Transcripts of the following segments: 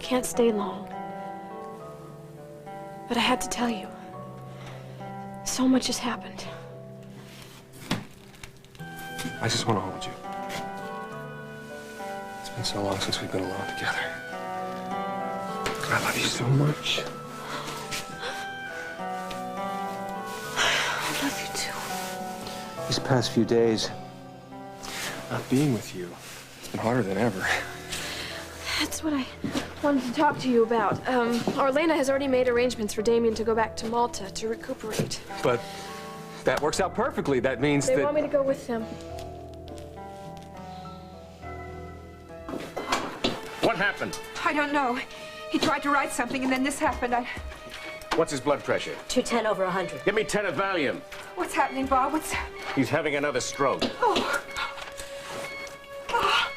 can't stay long. But I had to tell you. So much has happened. I just want to hold you. It's been so long since we've been alone together. I love you so much. I love you too. These past few days, not being with you, it's been harder than ever. That's what I wanted to talk to you about. Orlena has already made arrangements for Damien to go back to Malta to recuperate. But that works out perfectly. That means They that... want me to go with them. What happened? I don't know. He tried to write something, and then this happened. What's his blood pressure? 210/100. Give me 10 of Valium. What's happening, Bob? What's... He's having another stroke. Oh. Oh.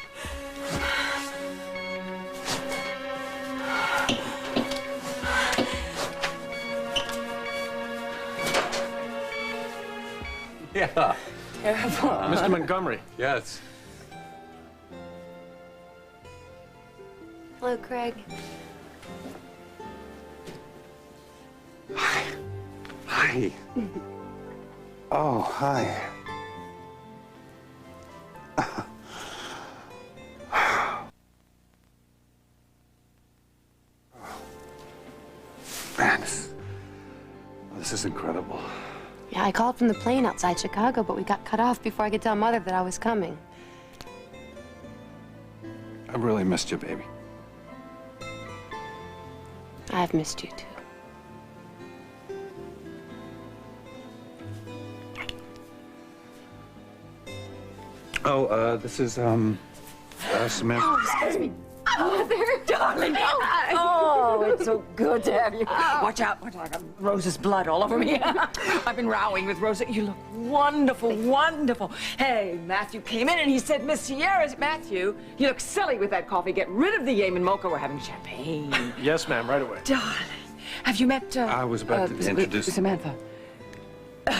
Yeah. Mr. Montgomery. Yes. Hello, Craig. Hi. Oh, hi. Man, this is incredible. Yeah, I called from the plane outside Chicago, but we got cut off before I could tell Mother that I was coming. I really missed you, baby. I've missed you, too. Oh, this is, Samantha. Oh, excuse me. Mother, darling. Oh, it's so good to have you. Watch out, I got Rose's blood all over me. I've been rowing with Rosa. You look wonderful, wonderful. Hey, Matthew came in and he said, Miss Sierra's... Matthew, you look silly with that coffee. Get rid of the Yemen mocha. We're having champagne. Yes, ma'am, right away. Darling, have you met... I was about to introduce... Samantha.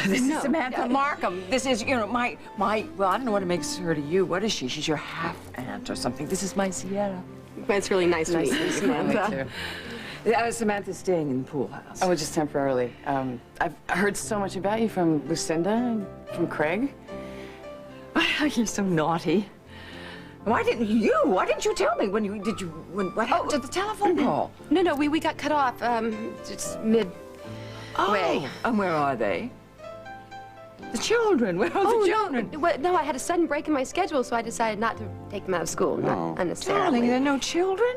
This is Samantha Markham. This is, you know, my, well, I don't know what it makes her to you. What is she? She's your half-aunt or something. This is my Sierra. It's really nice to meet you, Samantha. Samantha's staying in the pool house. Oh, just temporarily. I've heard so much about you from Lucinda and from Craig. You're so naughty. Why didn't you tell me when you, what happened to the telephone call? No, we got cut off, just midway. Oh, and where are they? The children, where are the children? No, I had a sudden break in my schedule, so I decided not to take them out of school, not unnecessarily. Darling, there are no children?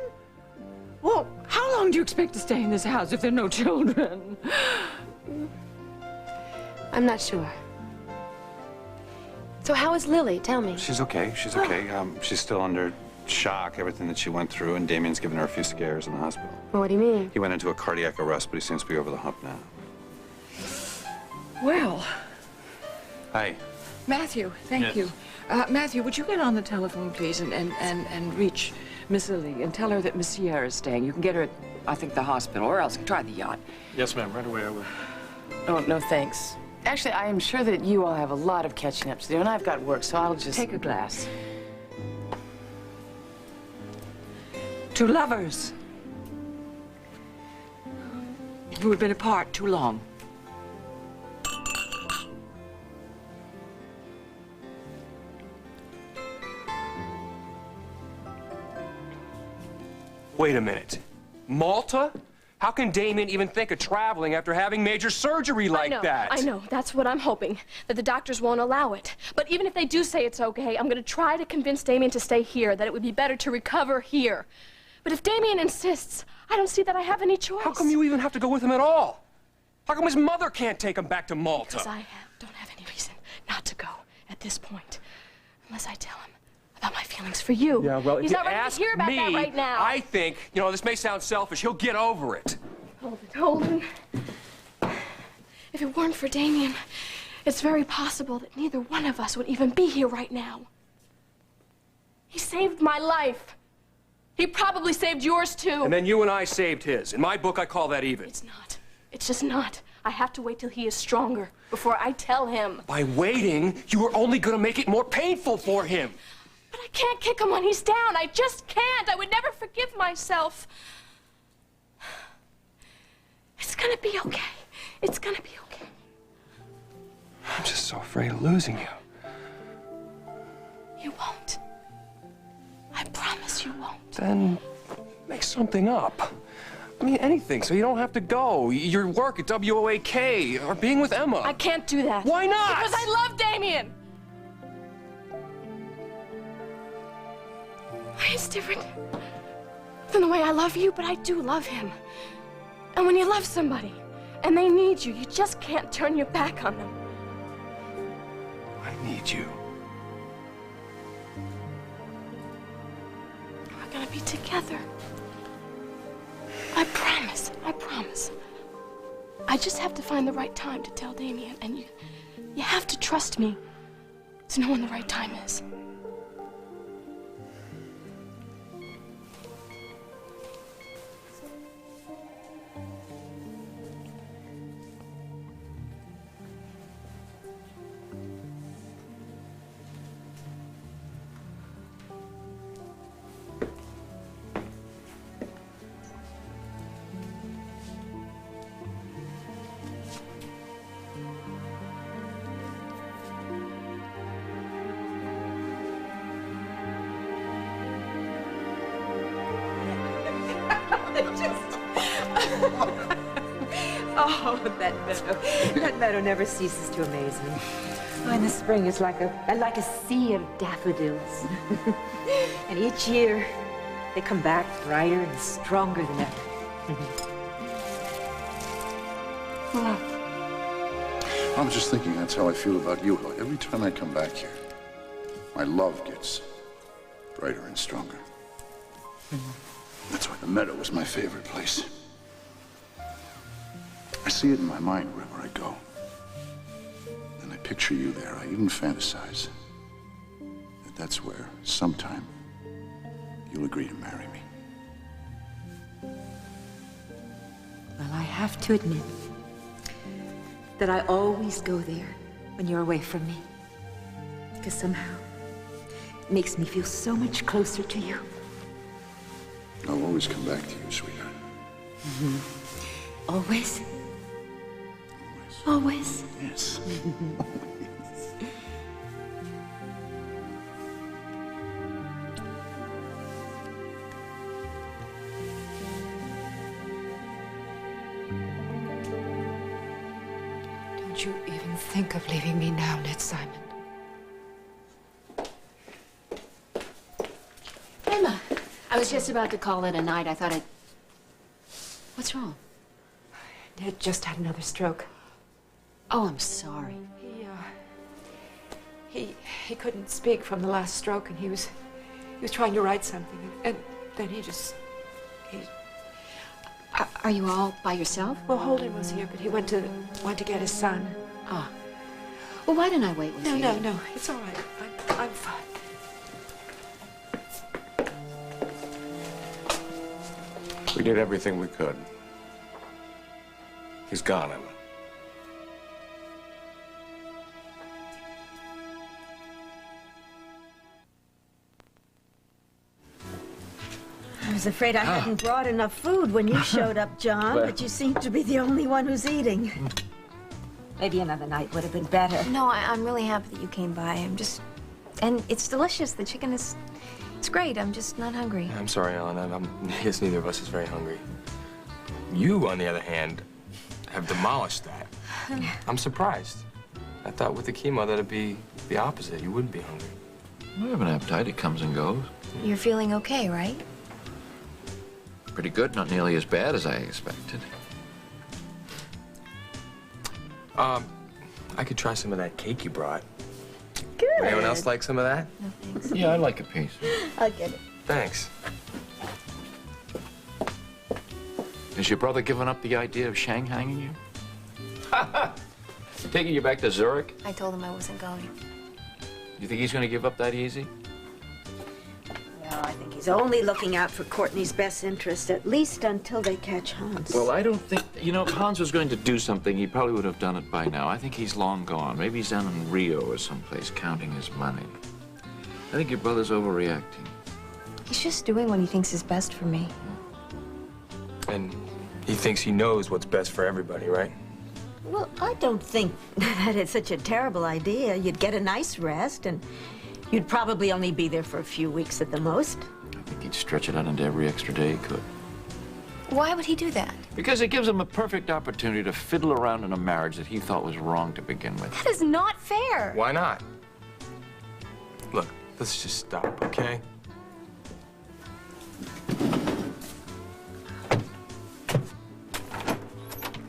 Well, how long do you expect to stay in this house if there are no children? I'm not sure. So how is Lily? Tell me. She's okay, she's okay. She's still under shock, everything that she went through, and Damien's given her a few scares in the hospital. Well, what do you mean? He went into a cardiac arrest, but he seems to be over the hump now. Well... Hi. Matthew, thank you. Matthew, would you get on the telephone, please, and reach Miss Lily and tell her that Miss Sierra is staying. You can get her at, I think, the hospital, or else try the yacht. Yes, ma'am, right away I will. Oh, no, thanks. Actually, I am sure that you all have a lot of catching up to do, and I've got work, so I'll just... Take a glass. To lovers who have been apart too long. Wait a minute. Malta? How can Damien even think of traveling after having major surgery like that? I know. That's what I'm hoping, that the doctors won't allow it. But even if they do say it's okay, I'm going to try to convince Damien to stay here, that it would be better to recover here. But if Damien insists, I don't see that I have any choice. How come you even have to go with him at all? How come his mother can't take him back to Malta? Because I don't have any reason not to go at this point, unless I tell him about my feelings for you. Yeah, well, He's if not you ready ask to hear about me, that right now. I think, you know, this may sound selfish, he'll get over it. Holden. If it weren't for Damien, it's very possible that neither one of us would even be here right now. He saved my life. He probably saved yours, too. And then you and I saved his. In my book, I call that even. It's not. It's just not. I have to wait till he is stronger before I tell him. By waiting, you are only going to make it more painful for him. But I can't kick him when he's down. I just can't. I would never forgive myself. gonna be okay. It's gonna be okay. I'm just so afraid of losing you. You won't. I promise you won't. Then make something up. I mean, anything, so you don't have to go. Your work at WOAK, or being with Emma. I can't do that. Why not? Because I love Damien. It's different than the way I love you, but I do love him. And when you love somebody and they need you, you just can't turn your back on them. I need you. We're gonna be together. I promise, I promise. I just have to find the right time to tell Damien, and you have to trust me to know when the right time is. Oh, that meadow never ceases to amaze me. Oh, in the spring, it's like a sea of daffodils. And each year, they come back brighter and stronger than ever. I was just thinking that's how I feel about you. Every time I come back here, my love gets brighter and stronger. That's why the meadow is my favorite place. I see it in my mind wherever I go. And I picture you there. I even fantasize that that's where, sometime, you'll agree to marry me. Well, I have to admit that I always go there when you're away from me. Because somehow, it makes me feel so much closer to you. I'll always come back to you, sweetheart. Always? Always? Yes. Don't you even think of leaving me now, Ned Simon. Emma, I was just about to call it a night. I thought I'd... What's wrong? Ned just had another stroke. Oh, I'm sorry. He couldn't speak from the last stroke, and he was trying to write something, and then he Are you all by yourself? Well, Holden was here, but he went to get his son. Ah. Well, why didn't I wait with you? No, it's all right. I'm fine. We did everything we could. He's gone, Emma. I was afraid I hadn't brought enough food when you showed up, John, but you seem to be the only one who's eating. Maybe another night would have been better. No, I'm really happy that you came by. And it's delicious. The chicken it's great. I'm just not hungry. I'm sorry, Ellen. I guess neither of us is very hungry. You, on the other hand, have demolished that. I'm surprised. I thought with the chemo that'd be the opposite. You wouldn't be hungry. I have an appetite. It comes and goes. You're feeling okay, right? Pretty good. Not nearly as bad as I expected. I could try some of that cake you brought. Good. Anyone else like some of that? No, thanks. Yeah, I'd like a piece. I'll get it. Thanks. Has your brother given up the idea of shanghaiing you? Taking you back to Zurich? I told him I wasn't going. You think he's going to give up that easy? No, I think he's only looking out for Courtney's best interest, at least until they catch Hans. Well, I don't think... You know, if Hans was going to do something, he probably would have done it by now. I think he's long gone. Maybe he's down in Rio or someplace counting his money. I think your brother's overreacting. He's just doing what he thinks is best for me. And He thinks he knows what's best for everybody, right? Well, I don't think that it's such a terrible idea. You'd get a nice rest, and you'd probably only be there for a few weeks at the most. I think he'd stretch it out into every extra day he could. Why would he do that? Because it gives him a perfect opportunity to fiddle around in a marriage that he thought was wrong to begin with. That is not fair. Why not? Look, let's just stop, okay?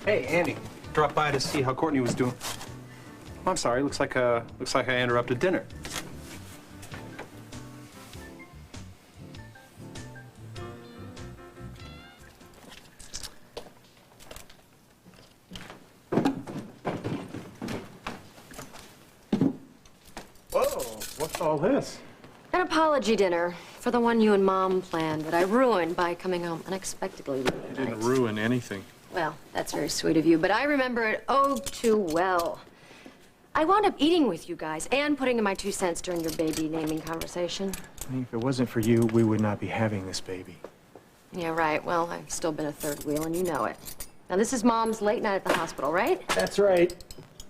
Hey, Andy. Dropped by to see how Courtney was doing. I'm sorry. Looks like I interrupted dinner. Whoa! What's all this? An apology dinner for the one you and Mom planned that I ruined by coming home unexpectedly. You didn't ruin anything. Well, that's very sweet of you, but I remember it oh too well. I wound up eating with you guys and putting in my 2 cents during your baby naming conversation. I mean, if it wasn't for you, we would not be having this baby. Yeah, right. Well, I've still been a third wheel, and you know it. Now, this is Mom's late night at the hospital, right? That's right.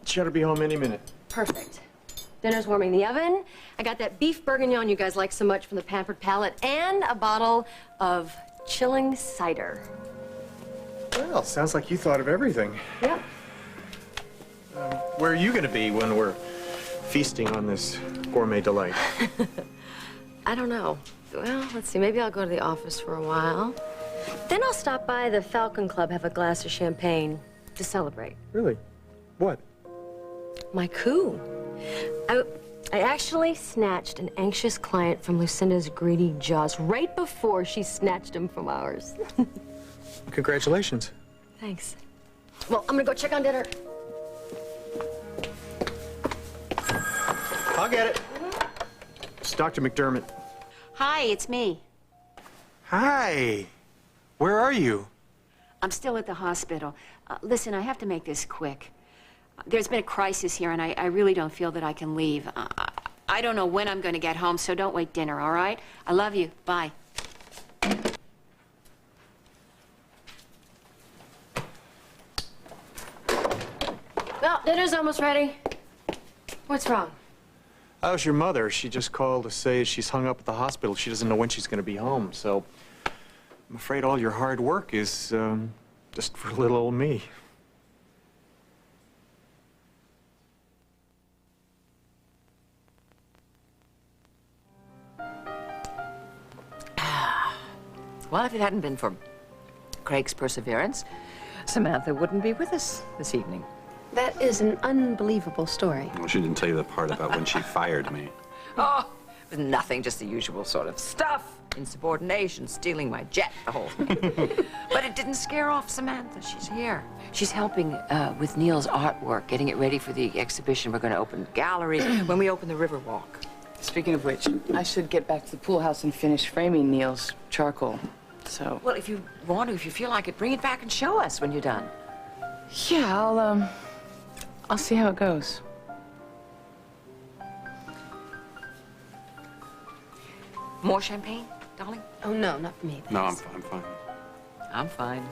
She ought to be home any minute. Perfect. Dinner's warming in the oven. I got that beef bourguignon you guys like so much from the Pampered Palate, and a bottle of chilling cider. Well, sounds like you thought of everything. Yep. Where are you going to be when we're feasting on this gourmet delight? I don't know. Well, let's see. Maybe I'll go to the office for a while. Then I'll stop by the Falcon Club, have a glass of champagne to celebrate. Really? What? My coup. I actually snatched an anxious client from Lucinda's greedy jaws right before she snatched him from ours. Congratulations. Thanks. Well, I'm gonna go check on dinner. I'll get it. It's Dr. McDermott. Hi, it's me. Hi. Where are you? I'm still at the hospital. Listen, I have to make this quick. There's been a crisis here, and I really don't feel that I can leave. I don't know when I'm going to get home, so don't wait dinner, all right? I love you. Bye. Well, dinner's almost ready. What's wrong? How's your mother? She just called to say she's hung up at the hospital. She doesn't know when she's going to be home, so I'm afraid all your hard work is just for little old me. Well, if it hadn't been for Craig's perseverance, Samantha wouldn't be with us this evening. That is an unbelievable story. Well, she didn't tell you the part about when she fired me. Oh, it was nothing, just the usual sort of stuff. Insubordination, stealing my jet, the whole thing. But it didn't scare off Samantha. She's here. She's helping with Neil's artwork, getting it ready for the exhibition. We're going to open the gallery when we open the Riverwalk. Speaking of which, I should get back to the pool house and finish framing Neil's charcoal. So. Well, if you want to, if you feel like it, bring it back and show us when you're done. Yeah, I'll see how it goes. More champagne, darling? Oh, no, not for me. No, I'm fine. I'm fine.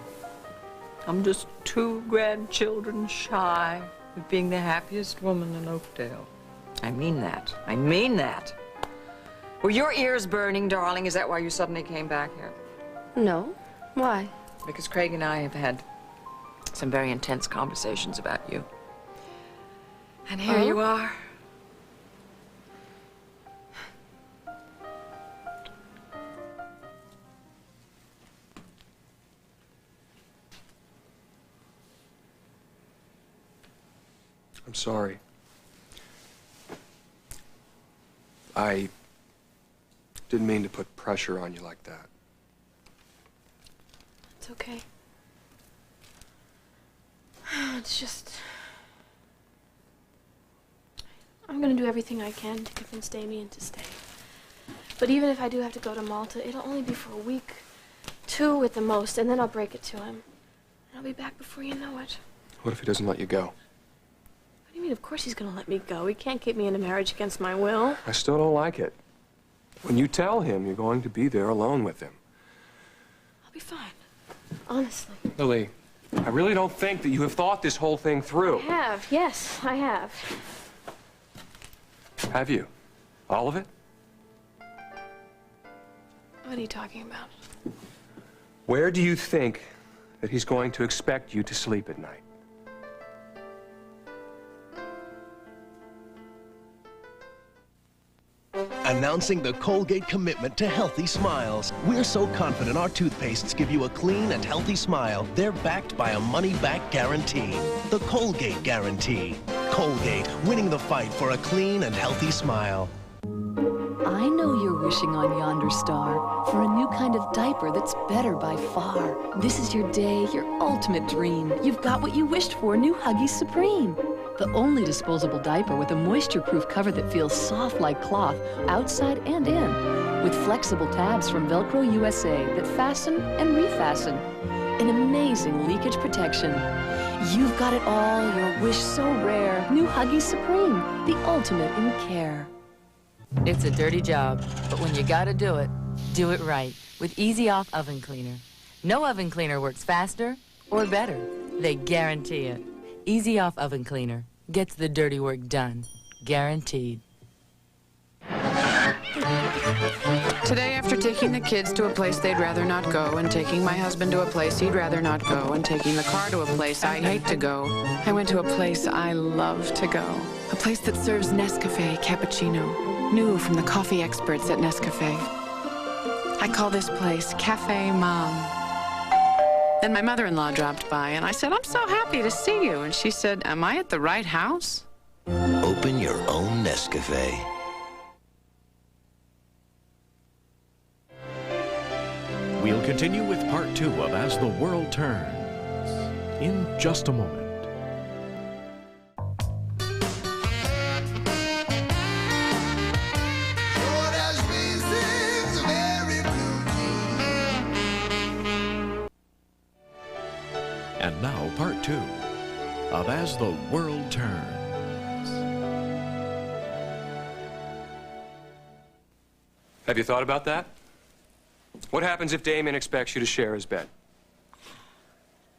I'm just 2 grandchildren shy of being the happiest woman in Oakdale. I mean that. I mean that. Were your ears burning, darling? Is that why you suddenly came back here? No. Why? Because Craig and I have had some very intense conversations about you. And here you are. I'm sorry. I didn't mean to put pressure on you like that. It's okay. It's just... I'm gonna do everything I can to convince Damien to stay. But even if I do have to go to Malta, it'll only be for a week, 2 at the most, and then I'll break it to him. And I'll be back before you know it. What if he doesn't let you go? What do you mean, of course he's gonna let me go? He can't keep me in a marriage against my will. I still don't like it. When you tell him you're going to be there alone with him. I'll be fine. Honestly. Lily, I really don't think that you have thought this whole thing through. I have. Yes, I have. Have you? All of it? What are you talking about? Where do you think that he's going to expect you to sleep at night? Announcing the Colgate commitment to healthy smiles. We're so confident our toothpastes give you a clean and healthy smile. They're backed by a money-back guarantee. The Colgate Guarantee. Colgate, winning the fight for a clean and healthy smile. I know you're wishing on yonder star for a new kind of diaper that's better by far. This is your day, your ultimate dream. You've got what you wished for, new Huggies Supreme. The only disposable diaper with a moisture-proof cover that feels soft like cloth, outside and in, with flexible tabs from Velcro USA that fasten and refasten. An amazing leakage protection. You've got it all, your wish so rare. New Huggies Supreme, the ultimate in care. It's a dirty job, but when you gotta do it right with Easy Off Oven Cleaner. No oven cleaner works faster or better. They guarantee it. Easy Off Oven Cleaner gets the dirty work done. Guaranteed. Today, after taking the kids to a place they'd rather not go, and taking my husband to a place he'd rather not go, and taking the car to a place I hate to go, I went to a place I love to go. A place that serves Nescafe cappuccino, new from the coffee experts at Nescafe. I call this place Cafe Mom. Then my mother-in-law dropped by, and I said, "I'm so happy to see you." And she said, "Am I at the right house?" Open your own Nescafe. We'll continue with part 2 of As the World Turns in just a moment. And now, part 2 of As the World Turns. Have you thought about that? What happens if Damien expects you to share his bed?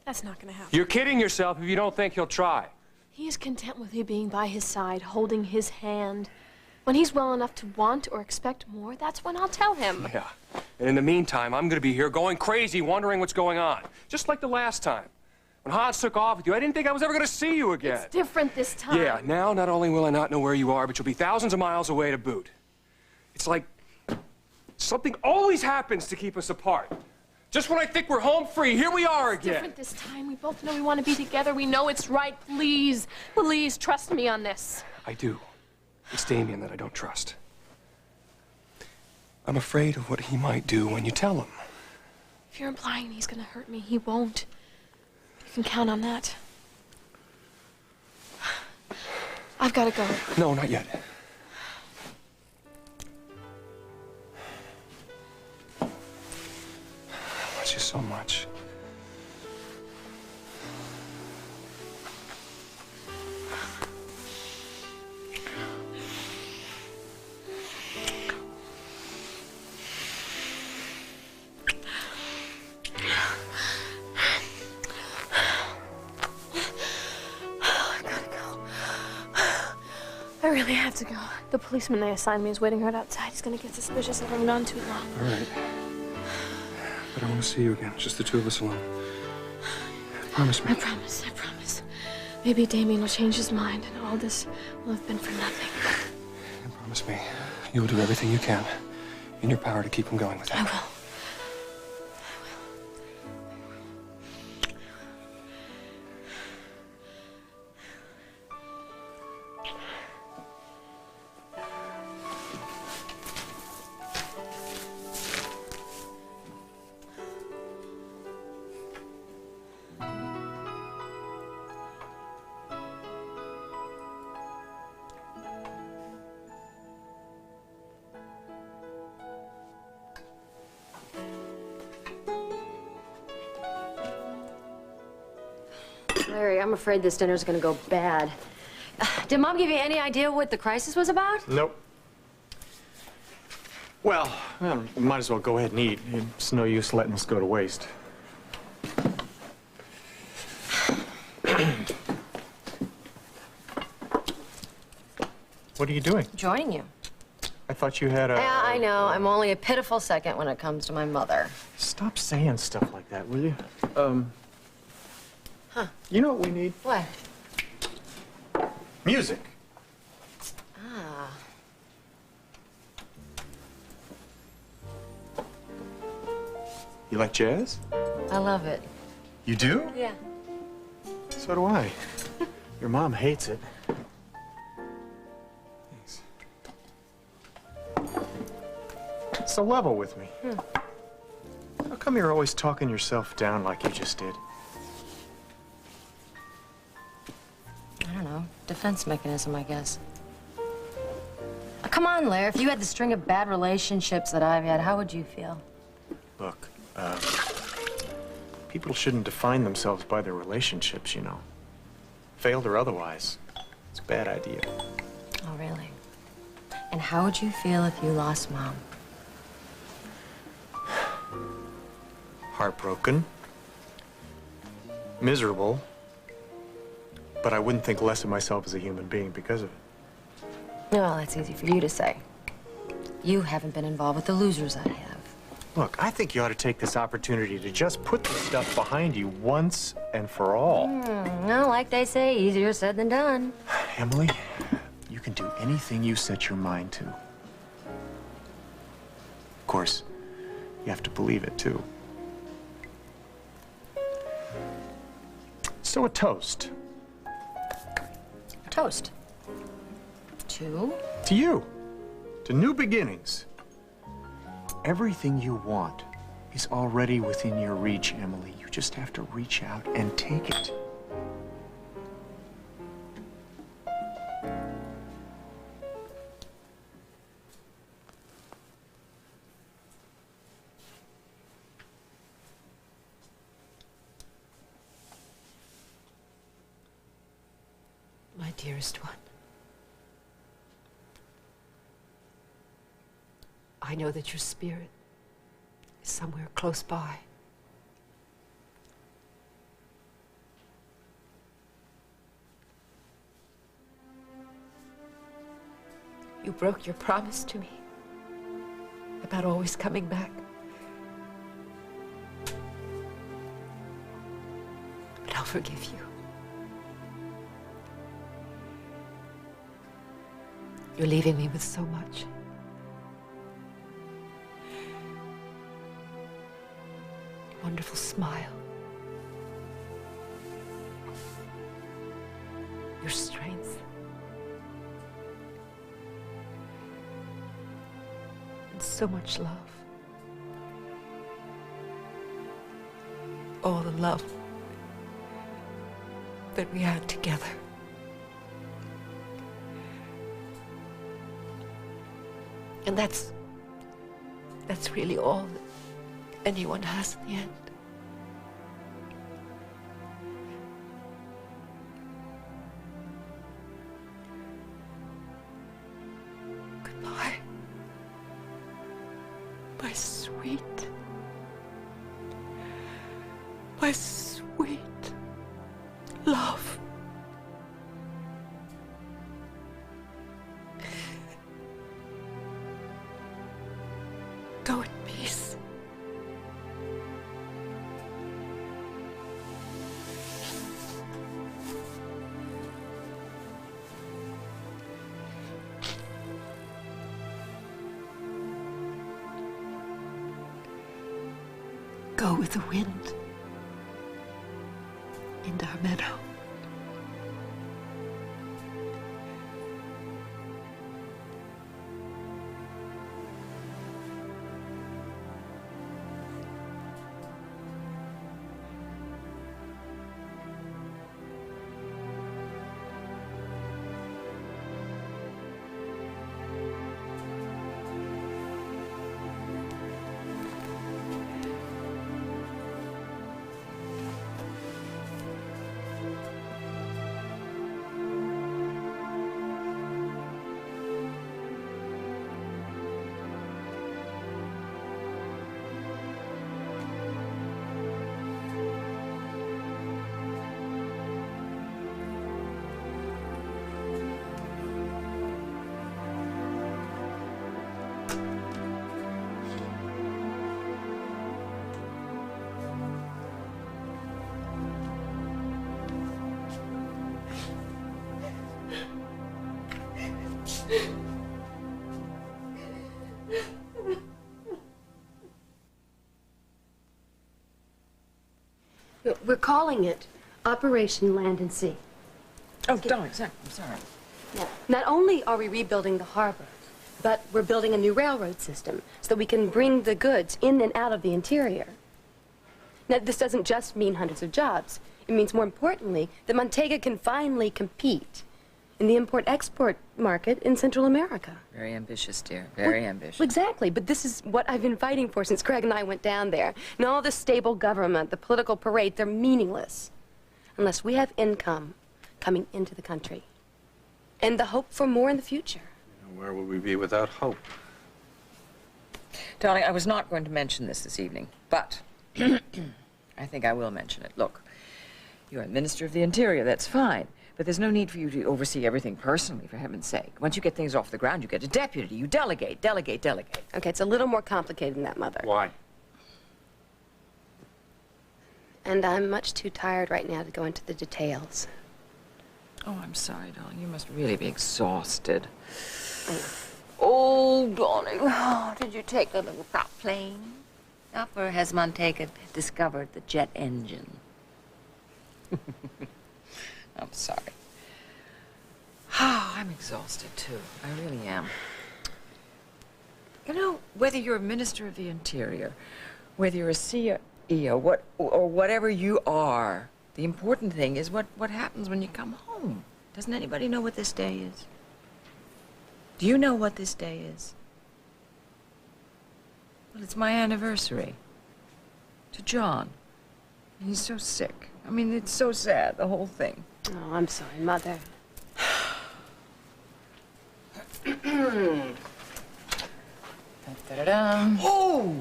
That's not gonna happen. You're kidding yourself if you don't think he'll try. He is content with you being by his side, holding his hand. When he's well enough to want or expect more, that's when I'll tell him. Yeah. And in the meantime, I'm gonna be here going crazy, wondering what's going on. Just like the last time. When Hans took off with you, I didn't think I was ever going to see you again. It's different this time. Yeah, now not only will I not know where you are, but you'll be thousands of miles away to boot. It's like something always happens to keep us apart. Just when I think we're home free, here we are again. It's different this time. We both know we want to be together. We know it's right. Please, please trust me on this. I do. It's Damien that I don't trust. I'm afraid of what he might do when you tell him. If you're implying he's going to hurt me, he won't. You can count on that. I've got to go. No, not yet. I want you so much. I really have to go. The policeman they assigned me is waiting right outside. He's gonna get suspicious if I'm gone too long. All right. But I want to see you again, just the two of us alone. Promise me. I promise, I promise. Maybe Damien will change his mind and all this will have been for nothing. And promise me you'll do everything you can in your power to keep him going with that. I will. Larry, I'm afraid this dinner's gonna go bad. Did Mom give you any idea what the crisis was about? Nope. Well, might as well go ahead and eat. It's no use letting this go to waste. What are you doing? Joining you. I thought you had a... Yeah, I know. I'm only a pitiful second when it comes to my mother. Stop saying stuff like that, will you? Huh. You know what we need? What? Music. Ah. You like jazz? I love it. You do? Yeah. So do I. Your mom hates it. So level with me. How come you're always talking yourself down like you just did? I don't know. Defense mechanism, I guess. Come on, Lair. If you had the string of bad relationships that I've had, how would you feel? Look, people shouldn't define themselves by their relationships, you know. Failed or otherwise. It's a bad idea. Oh, really? And how would you feel if you lost Mom? Heartbroken. Miserable. But I wouldn't think less of myself as a human being because of it. Well, that's easy for you to say. You haven't been involved with the losers I have. Look, I think you ought to take this opportunity to just put this stuff behind you once and for all. No, like they say, easier said than done. Emily, you can do anything you set your mind to. Of course, you have to believe it, too. So a toast. A toast. To? To you. To new beginnings. Everything you want is already within your reach, Emily. You just have to reach out and take it. My dearest one, I know that your spirit is somewhere close by. You broke your promise to me about always coming back. But I'll forgive you. You're leaving me with so much. Your wonderful smile. Your strength. And so much love. All the love that we had together. And that's really all that anyone has in the end. Goodbye, my sweet love. Go in peace. Go with the wind into our meadow. We're calling it Operation Land and Sea. Oh, darling, sorry. I'm sorry. Now, not only are we rebuilding the harbor, but we're building a new railroad system so that we can bring the goods in and out of the interior. Now, this doesn't just mean hundreds of jobs. It means, more importantly, that Montega can finally compete in the import-export market in Central America. Very ambitious, dear. Very ambitious. Well, exactly, but this is what I've been fighting for since Craig and I went down there. And all the stable government, the political parade, they're meaningless unless we have income coming into the country and the hope for more in the future. Where would we be without hope? Darling, I was not going to mention this evening, but I think I will mention it. Look, you're a Minister of the Interior, that's fine. But there's no need for you to oversee everything personally, for heaven's sake. Once you get things off the ground, you get a deputy. You delegate, delegate, delegate. Okay, it's a little more complicated than that, Mother. Why? And I'm much too tired right now to go into the details. Oh, I'm sorry, darling. You must really be exhausted. Oh, darling. Oh, did you take the little prop plane? Or has Montega discovered the jet engine? I'm sorry. Oh, I'm exhausted, too. I really am. You know, whether you're a Minister of the Interior, whether you're a CEO, or whatever you are, the important thing is what happens when you come home. Doesn't anybody know what this day is? Do you know what this day is? Well, it's my anniversary. To John. He's so sick. I mean, it's so sad, the whole thing. Oh, I'm sorry, Mother. Oh!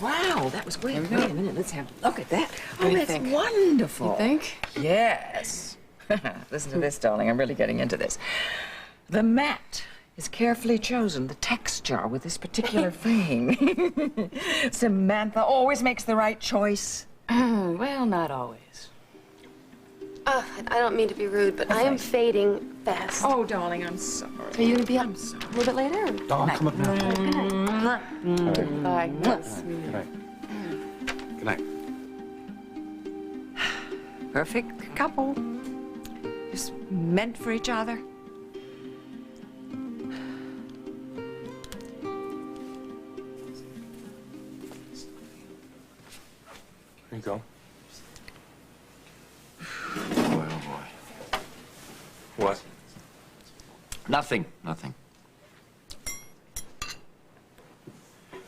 Wow, that was great. Wait a minute, let's have a look at that. What do you that's think? wonderful. You think? Yes. Listen to this, darling. I'm really getting into this. The mat is carefully chosen, the texture with this particular frame. Samantha always makes the right choice. Well, not always. I don't mean to be rude, but I am fading fast. Oh, darling, I'm sorry. Are you going to be up a little bit later? I'll come up now. Good night. Good night. Good night. Perfect couple. Just meant for each other. Here you go. Boy, oh boy. What? Nothing. Nothing.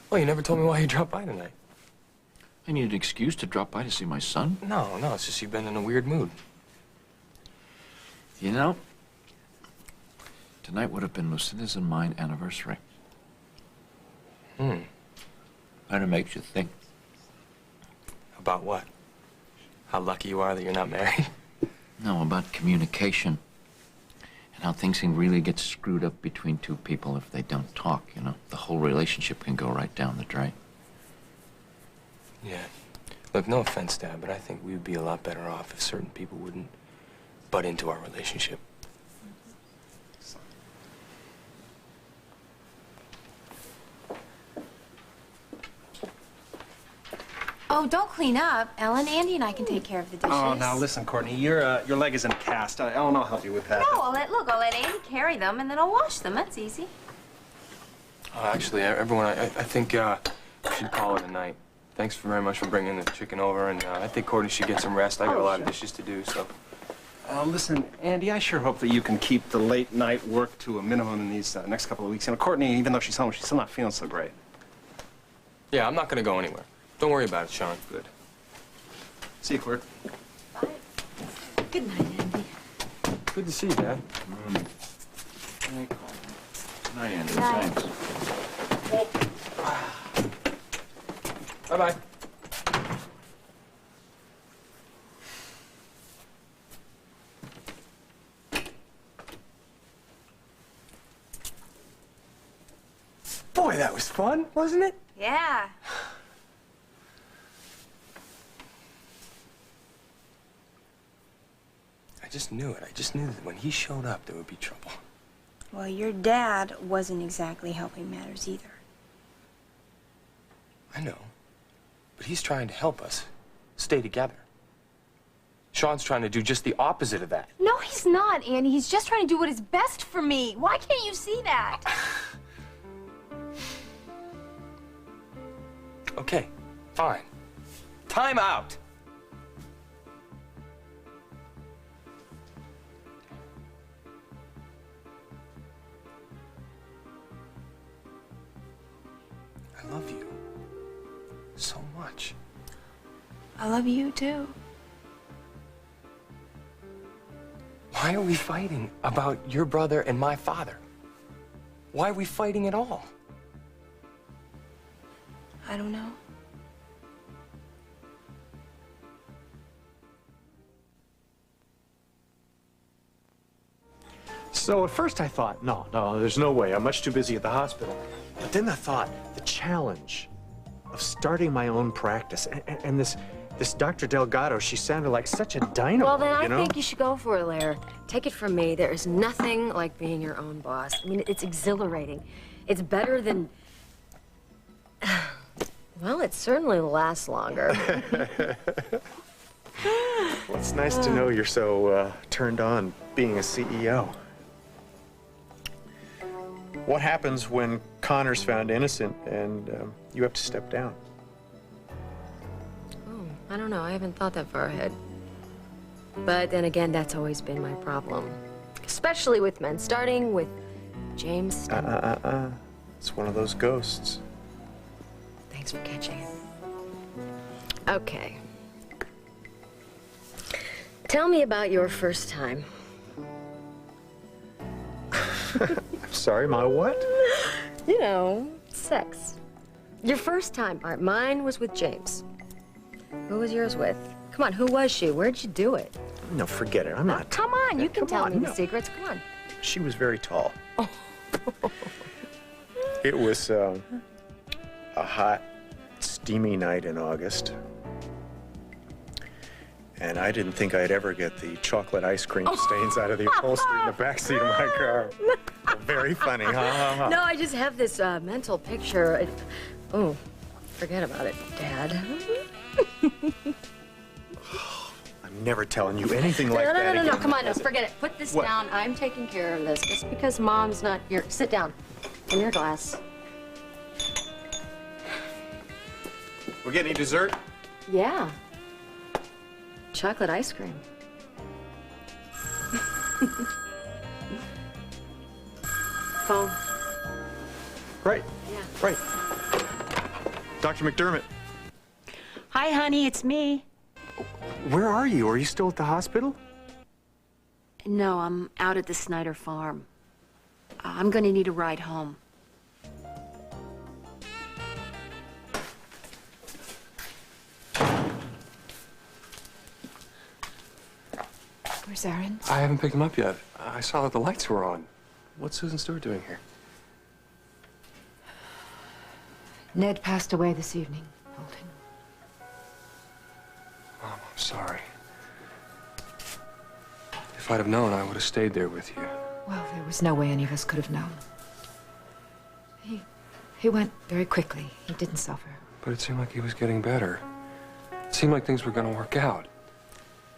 Well, you never told me why you dropped by tonight. I need an excuse to drop by to see my son. No, it's just you've been in a weird mood. You know, tonight would have been Lucinda's and mine anniversary. And it makes you think. About what? How lucky you are that you're not married? No, about communication. And how things can really get screwed up between two people if they don't talk, you know? The whole relationship can go right down the drain. Yeah. Look, no offense, Dad, but I think we'd be a lot better off if certain people wouldn't butt into our relationship. Oh, don't clean up. Ellen, Andy, and I can take care of the dishes. Oh, now listen, Courtney, your leg is in a cast. Ellen, I'll help you with that. No, I'll let Andy carry them, and then I'll wash them. That's easy. Actually, everyone, I think we should call it a night. Thanks very much for bringing the chicken over, and I think Courtney should get some rest. I got a lot of dishes to do, so. Listen, Andy, I sure hope that you can keep the late night work to a minimum in these next couple of weeks. You know, Courtney, even though she's home, she's still not feeling so great. Yeah, I'm not going to go anywhere. Don't worry about it, Sean. Good. See you, Quirt. Bye. Good night, Andy. Good to see you, Dad. Good night, Andy. Night. Thanks. Bye-bye. Boy, that was fun, wasn't it? Yeah. I just knew it. I just knew that when he showed up, there would be trouble. Well, your dad wasn't exactly helping matters either. I know. But he's trying to help us stay together. Sean's trying to do just the opposite of that. No, he's not, Andy. He's just trying to do what is best for me. Why can't you see that? Okay, fine. Time out. I love you so much. I love you, too. Why are we fighting about your brother and my father? Why are we fighting at all? I don't know. So at first I thought, no, there's no way. I'm much too busy at the hospital. But then I thought, the challenge of starting my own practice, and this Dr. Delgado, she sounded like such a dynamo. Well, then I you know? think you should go for it, Lair. Take it from me, there is nothing like being your own boss. I mean, it's exhilarating. It's better than... Well, it certainly lasts longer. Well, it's nice to know you're so turned on being a CEO. What happens when Connor's found innocent and you have to step down? Oh, I don't know. I haven't thought that far ahead. But then again, that's always been my problem. Especially with men, starting with James. It's one of those ghosts. Thanks for catching it. Okay. Tell me about your first time. I'm sorry, my what? You know, sex. Your first time. All right, mine was with James. Who was yours with? Come on, who was she? Where'd you do it? No, forget it. I'm not. Come on, you can tell me no. the secrets. Come on. She was very tall. It was a hot, steamy night in August. And I didn't think I'd ever get the chocolate ice cream stains out of the upholstery in the backseat of my car. Very funny, huh? No, I just have this mental picture. Oh, forget about it, Dad. I'm never telling you anything like that No, again. come on, no, forget it. Put this What? down. I'm taking care of this. Just because Mom's not here. Sit down. In your glass. We're getting dessert? Yeah. Chocolate ice cream. Phone. Right. Yeah. Right. Dr. McDermott, Hi, honey, it's me. where are you? Are you still at the hospital? No, I'm out at the Snyder farm. I'm gonna need a ride home. Where's Aaron? I haven't picked him up yet. I saw that the lights were on. What's Susan Stewart doing here? Ned passed away this evening, Holden. Mom, I'm sorry. If I'd have known, I would have stayed there with you. Well, there was no way any of us could have known. He went very quickly. He didn't suffer. But it seemed like he was getting better. It seemed like things were going to work out.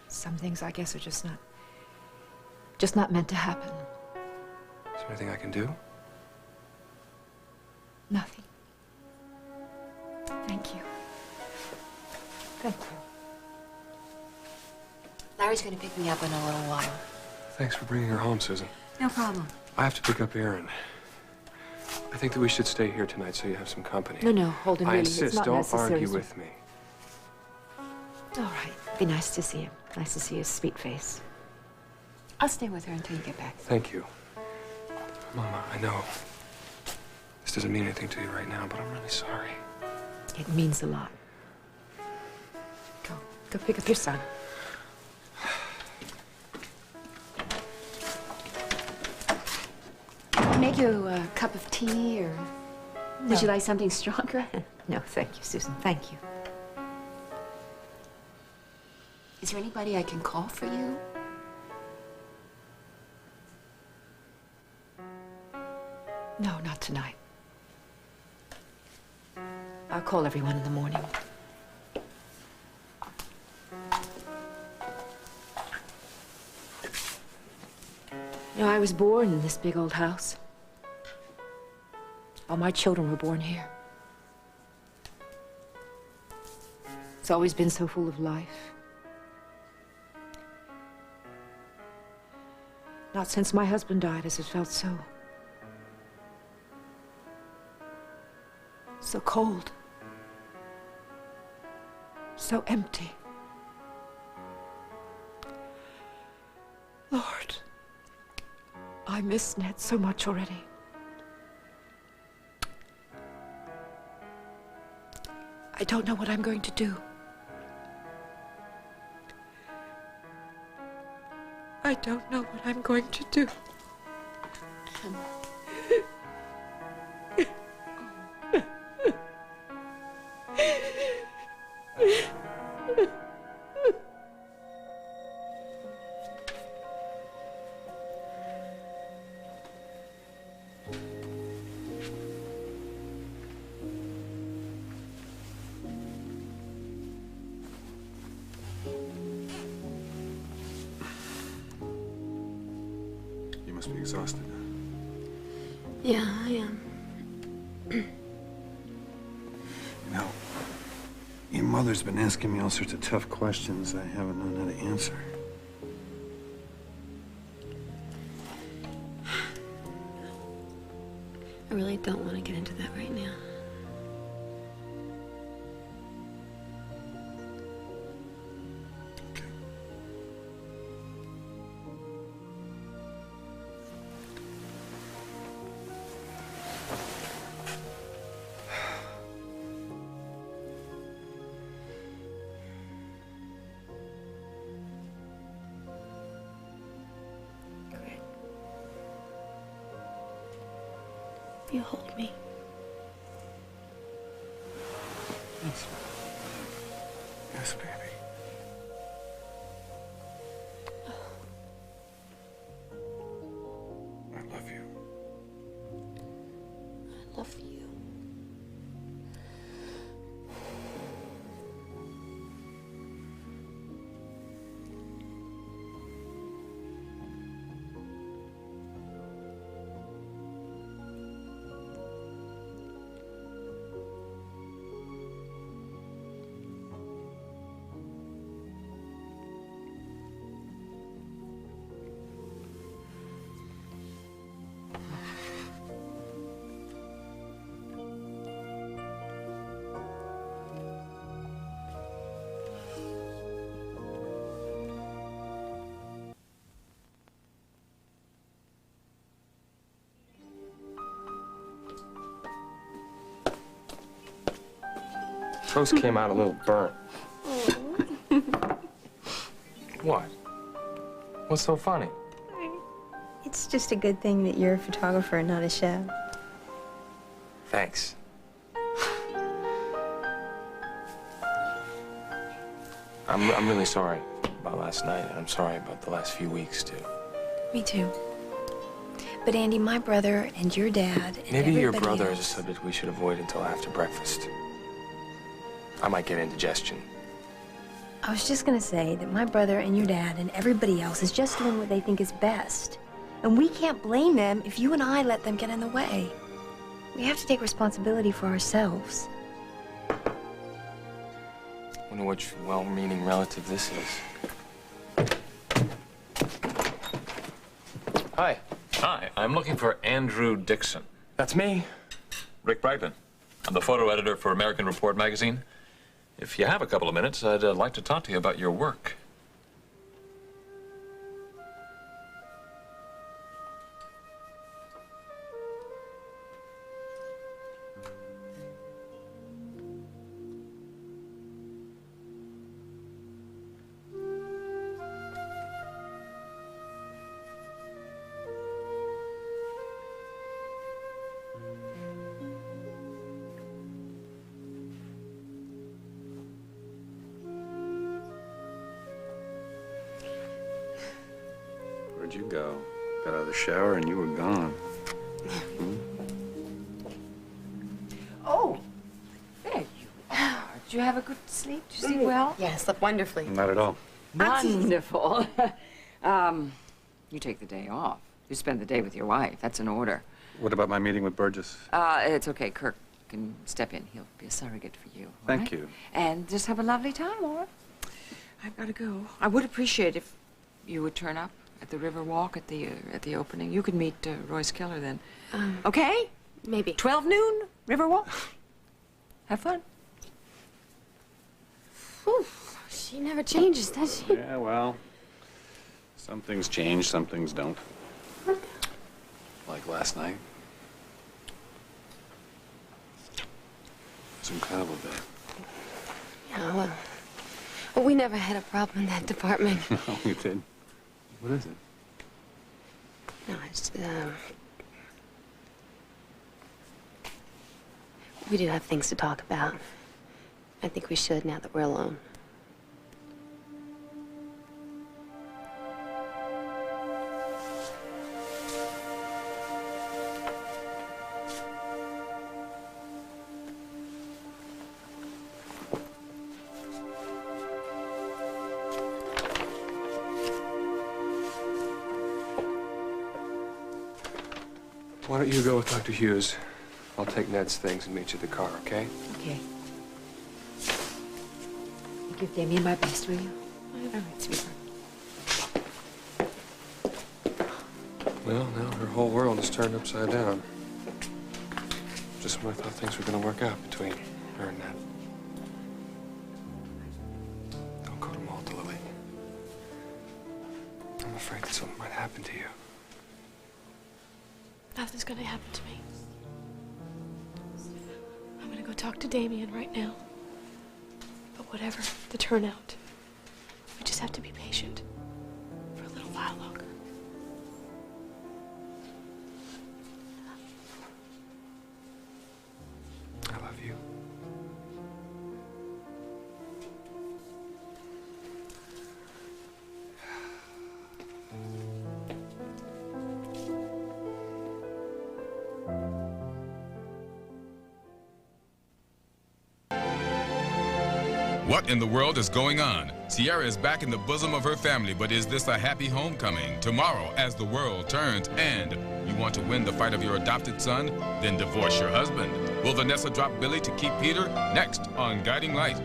Some things, I guess, are just not meant to happen. Is there anything I can do? Nothing. Thank you. Thank you. Larry's gonna pick me up in a little while. Thanks for bringing her home, Susan. No problem. I have to pick up Aaron. I think that we should stay here tonight so you have some company. No, Holden, I really, insist, it's not don't necessary. argue with me. All right. Be nice to see him. Nice to see his sweet face. I'll stay with her until you get back. Thank you. Mama, I know this doesn't mean anything to you right now, but I'm really sorry. It means a lot. Go pick up your son. Make you a cup of tea, or would you like something stronger? No, thank you, Susan. Thank you. Is there anybody I can call for you? No, not tonight. I'll call everyone in the morning. You know, I was born in this big old house. All my children were born here. It's always been so full of life. Not since my husband died has it felt so cold. So empty. Lord, I miss Ned so much already. I don't know what I'm going to do. I don't know what I'm going to do. You must be exhausted. Yeah, I am. You know, your mother's been asking me all sorts of tough questions I haven't known how to answer. I really don't want to get into that right now. You hold me. Yes. Yes, baby. I love you. I love you. Toast came out a little burnt. What? What's so funny? It's just a good thing that you're a photographer and not a chef. Thanks. I'm really sorry about last night, and I'm sorry about the last few weeks, too. Me too. But Andy, my brother and your dad and Maybe your everybody brother is else- a subject we should avoid until after breakfast. I might get indigestion. I was just gonna say that my brother and your dad and everybody else is just doing what they think is best. And we can't blame them if you and I let them get in the way. We have to take responsibility for ourselves. Wonder which well-meaning relative this is. Hi. Hi, I'm looking for Andrew Dixon. That's me. Rick Bragdon. I'm the photo editor for American Report magazine. If you have a couple of minutes, I'd like to talk to you about your work. Where'd you go? Got out of the shower and you were gone. Hmm? Did you have a good sleep? Did you sleep well? Yeah, I slept wonderfully. Not at all. Wonderful. You take the day off. You spend the day with your wife. That's an order. What about my meeting with Burgess? It's okay. Kirk can step in. He'll be a surrogate for you. Thank you. And just have a lovely time, all right? I've got to go. I would appreciate if you would turn up at the River Walk at the opening. You could meet Royce Keller then. Okay? Maybe. 12 noon, River Walk. Have fun. Whew. She never changes, does she? Yeah, well, some things change, some things don't. Like last night. It was an incredible day. Yeah, well, we never had a problem in that department. No, you did. What is it? No, it's, we do have things to talk about. I think we should now that we're alone. Why don't you go with Dr. Hughes? I'll take Ned's things and meet you at the car, okay? Okay. You give Damien my best, will you? All right, sweetheart. Well, now her whole world is turned upside down. Just when I thought things were going to work out between her and Ned. Don't go to Malta, Lily. I'm afraid that something might happen to you. Nothing's gonna happen to me. I'm gonna go talk to Damien right now. But whatever the turnout, we just have to be patient for a little while longer. I love you. What in the world is going on? Sierra is back in the bosom of her family, but is this a happy homecoming? Tomorrow, as the world turns, and you want to win the fight of your adopted son? Then divorce your husband. Will Vanessa drop Billy to keep Peter? Next on Guiding Light.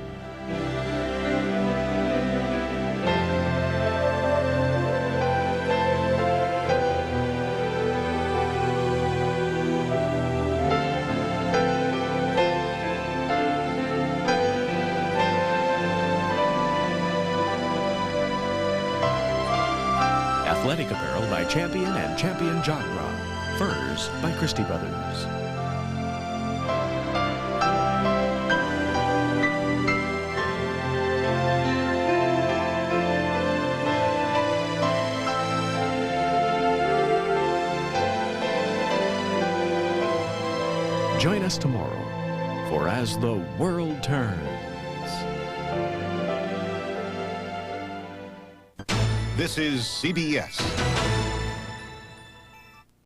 Athletic apparel by Champion and Champion Jog Bra. Furs by Christie Brothers. Join us tomorrow for As the World Turns. This is CBS.